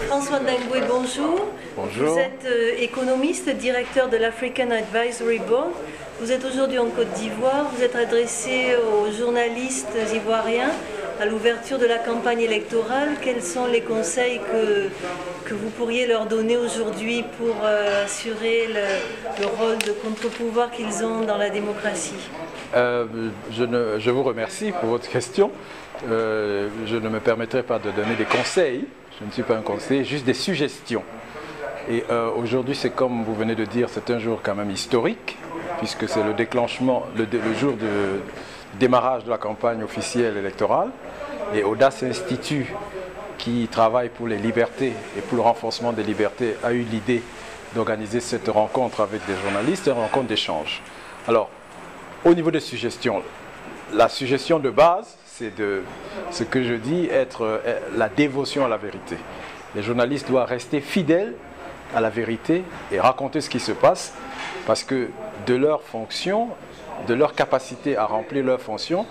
François Ndengwe, bonjour. Bonjour. Vous êtes économiste, directeur de l'African Advisory Board. Vous êtes aujourd'hui en Côte d'Ivoire. Vous êtes adressé aux journalistes ivoiriens à l'ouverture de la campagne électorale. Quels sont les conseils que vous pourriez leur donner aujourd'hui pour assurer le rôle de contre-pouvoir qu'ils ont dans la démocratie? Je vous remercie pour votre question. Je ne me permettrai pas de donner des conseils. Je ne suis pas un conseiller, juste des suggestions. Et aujourd'hui, c'est comme vous venez de dire, c'est un jour quand même historique, puisque c'est le déclenchement, le jour de démarrage de la campagne officielle électorale. Et Audace Institut, qui travaille pour les libertés et pour le renforcement des libertés, a eu l'idée d'organiser cette rencontre avec des journalistes, une rencontre d'échange. Alors, au niveau des suggestions, la suggestion de base, c'est de ce que je dis être la dévotion à la vérité. Les journalistes doivent rester fidèles à la vérité et raconter ce qui se passe, parce que de leur fonction, de leur capacité à remplir leur fonction,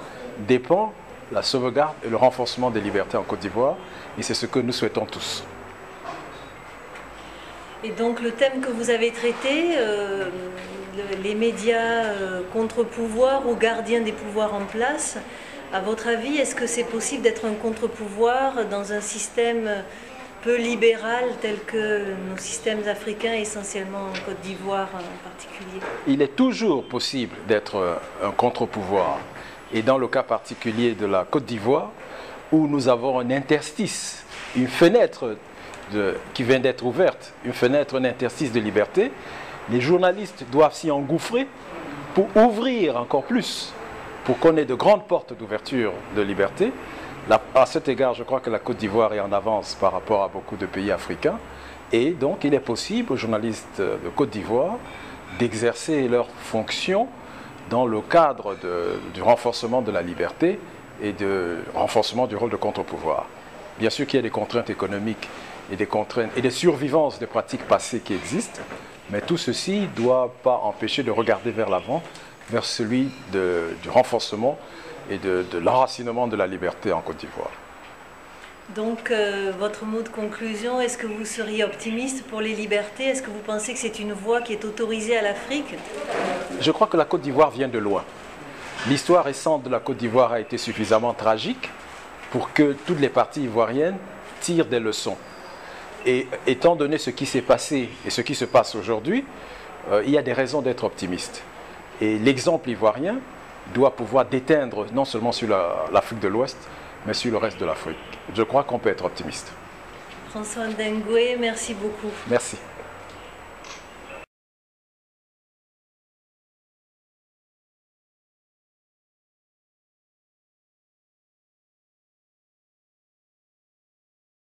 dépend la sauvegarde et le renforcement des libertés en Côte d'Ivoire, et c'est ce que nous souhaitons tous. Et donc le thème que vous avez traité, les médias contre-pouvoir ou gardiens des pouvoirs en place, à votre avis, est-ce que c'est possible d'être un contre-pouvoir dans un système peu libéral tel que nos systèmes africains, essentiellement en Côte d'Ivoire en particulier? Il est toujours possible d'être un contre-pouvoir. Et dans le cas particulier de la Côte d'Ivoire, où nous avons un interstice, une fenêtre qui vient d'être ouverte, une fenêtre, un interstice de liberté, les journalistes doivent s'y engouffrer pour ouvrir encore plus, pour qu'on ait de grandes portes d'ouverture de liberté. À cet égard, je crois que la Côte d'Ivoire est en avance par rapport à beaucoup de pays africains. Et donc, il est possible aux journalistes de Côte d'Ivoire d'exercer leurs fonctions dans le cadre du renforcement de la liberté et du renforcement du rôle de contre-pouvoir. Bien sûr qu'il y a des contraintes économiques et des contraintes et des survivances des pratiques passées qui existent, mais tout ceci ne doit pas empêcher de regarder vers l'avant, vers celui du renforcement et de l'enracinement de la liberté en Côte d'Ivoire. Donc, votre mot de conclusion, est-ce que vous seriez optimiste pour les libertés? Est-ce que vous pensez que c'est une voie qui est autorisée à l'Afrique? Je crois que la Côte d'Ivoire vient de loin. L'histoire récente de la Côte d'Ivoire a été suffisamment tragique pour que toutes les parties ivoiriennes tirent des leçons. Et étant donné ce qui s'est passé et ce qui se passe aujourd'hui, il y a des raisons d'être optimiste. Et l'exemple ivoirien doit pouvoir déteindre non seulement sur l'Afrique de l'Ouest, mais sur le reste de l'Afrique. Je crois qu'on peut être optimiste. François Ndengwe, merci beaucoup. Merci.